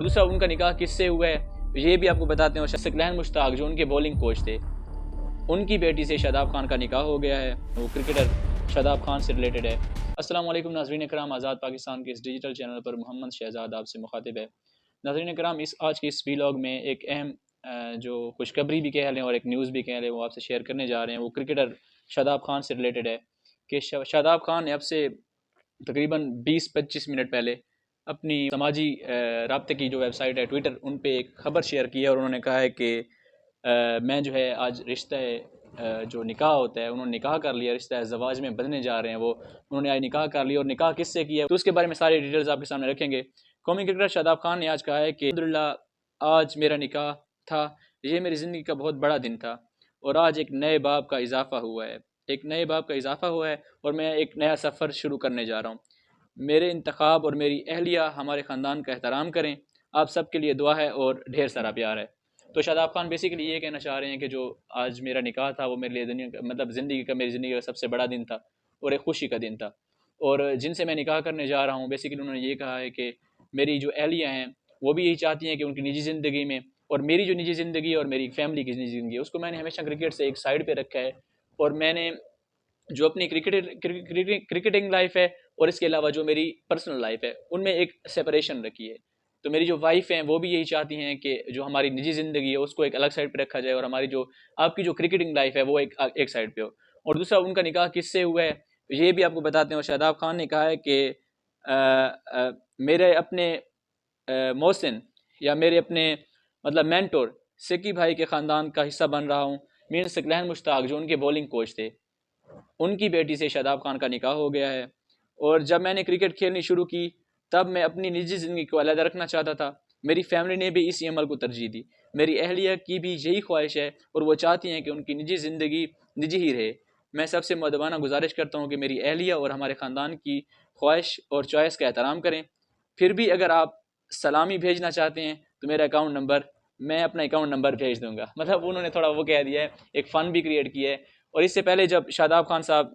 دوسرا ان کا نکاح کس سے ہوا ہے یہ بھی آپ کو بتاتے ہیں. اور ثقلین مشتاق جو ان کے بولنگ کوچ تھے ان کی بیٹی سے شاداب خان کا نکاح ہو گیا ہے. وہ کرکٹر شاداب خان سے ریلیٹڈ ہے. السلام علیکم ناظرین کرام، آزاد پاکستان کے اس ڈیجیٹل چینل پر محمد شہزاد آپ سے مخاطب ہے. ناظرین کرام، آج کی اس ویلاگ میں ایک اہم جو خوشخبری بھی کہہ لیں اور ایک نیوز بھی کہہ لیں وہ آپ سے شیئر کرنے جا رہے ہیں. وہ کرکٹر شاداب خان سے ریلیٹڈ ہے کہ شاداب خان نے اب سے تقریباً 20-25 منٹ پہلے اپنی سماجی رابطے کی جو ویب سائٹ ہے ٹویٹر، ان پہ ایک خبر شیئر کی ہے اور انہوں نے کہا ہے کہ میں جو ہے آج رشتہ جو نکاح ہوتا ہے انہوں نے نکاح کر لیا، رشتہ زواج میں بدلنے جا رہے ہیں. وہ انہوں نے آج نکاح کر لیا اور نکاح کس سے کیا ہے تو اس کے بارے میں ساری ڈیٹیلز آپ کے سامنے رکھیں گے. قومی کرکٹر شاداب خان نے آج کہا ہے کہ الحمدللہ آج میرا نکاح تھا، یہ میری زندگی کا بہت بڑا دن تھا اور آج ایک نئے باب کا اضافہ ہوا ہے، ایک نئے باب کا اضافہ ہوا ہے اور میں ایک نیا سفر شروع کرنے جا رہا ہوں. میرے انتخاب اور میری اہلیہ ہمارے خاندان کا احترام کریں. آپ سب کے لیے دعا ہے اور ڈھیر سارا پیار ہے. تو شاداب خان بیسیکلی یہ کہنا چاہ رہے ہیں کہ جو آج میرا نکاح تھا وہ میرے لیے میری زندگی کا سب سے بڑا دن تھا اور ایک خوشی کا دن تھا. اور جن سے میں نکاح کرنے جا رہا ہوں بیسیکلی انہوں نے یہ کہا ہے کہ میری جو اہلیہ ہیں وہ بھی یہی چاہتی ہیں کہ ان کی نجی زندگی میں اور میری جو نجی زندگی اور میری فیملی کی نجی زندگی ہے اس کو میں نے ہمیشہ کرکٹ سے ایک سائڈ پہ رکھا ہے. اور میں نے جو اپنی کرکٹنگ لائف ہے اور اس کے علاوہ جو میری پرسنل لائف ہے ان میں ایک سیپریشن رکھی ہے. تو میری جو وائف ہیں وہ بھی یہی چاہتی ہیں کہ جو ہماری نجی زندگی ہے اس کو ایک الگ سائڈ پہ رکھا جائے اور ہماری جو آپ کی جو کرکٹنگ لائف ہے وہ ایک سائڈ پہ ہو. اور دوسرا ان کا نکاح کس سے ہوا ہے یہ بھی آپ کو بتاتے ہیں. اور شاداب خان نے کہا ہے کہ میرے اپنے محسن یا میرے اپنے مینٹور سکی بھائی کے خاندان کا حصہ بن رہا ہوں. میر ثقلین مشتاق جو ان کے بولنگ کوچ تھے ان کی بیٹی سے شاداب خان کا نکاح ہو گیا ہے. اور جب میں نے کرکٹ کھیلنی شروع کی تب میں اپنی نجی زندگی کو علیحدہ رکھنا چاہتا تھا. میری فیملی نے بھی اسی عمل کو ترجیح دی. میری اہلیہ کی بھی یہی خواہش ہے اور وہ چاہتی ہیں کہ ان کی نجی زندگی نجی ہی رہے. میں سب سے مؤدبانہ گزارش کرتا ہوں کہ میری اہلیہ اور ہمارے خاندان کی خواہش اور چوائس کا احترام کریں. پھر بھی اگر آپ سلامی بھیجنا چاہتے ہیں تو میرا اکاؤنٹ نمبر میں اپنا اکاؤنٹ نمبر بھیج دوں گا. انہوں نے تھوڑا وہ کہہ دیا ہے، ایک فن بھی کریٹ کیا ہے. اور اس سے پہلے جب شاداب خان صاحب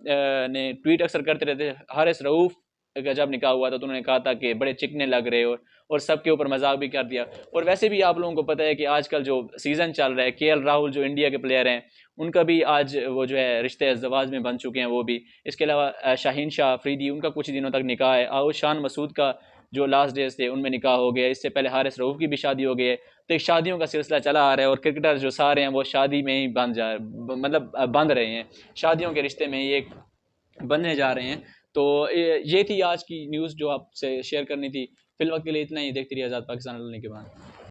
نے ٹویٹ اکثر کرتے رہتے، حارث رؤوف کا جب نکاح ہوا تھا تو انہوں نے کہا تھا کہ بڑے چکنے لگ رہے اور سب کے اوپر مذاق بھی کر دیا. اور ویسے بھی آپ لوگوں کو پتہ ہے کہ آج کل جو سیزن چل رہا ہے کے ایل راہل جو انڈیا کے پلیئر ہیں ان کا بھی آج وہ جو ہے رشتے ازدواج میں بن چکے ہیں وہ بھی. اس کے علاوہ شاہین شاہ افریدی ان کا کچھ دنوں تک نکاح ہے. اور شان مسعود کا جو لاسٹ ڈیز تھے ان میں نکاح ہو گیا. اس سے پہلے حارث رؤوف کی بھی شادی ہو گئی ہے. تو ایک شادیوں کا سلسلہ چلا آ رہا ہے اور کرکٹر جو سارے ہیں وہ شادی میں ہی بند رہے ہیں، شادیوں کے رشتے میں یہ بننے جا رہے ہیں. تو یہ تھی آج کی نیوز جو آپ سے شیئر کرنی تھی. فی الوقت کے لیے اتنا ہی. دیکھتے رہیے آزاد پاکستان. کے بعد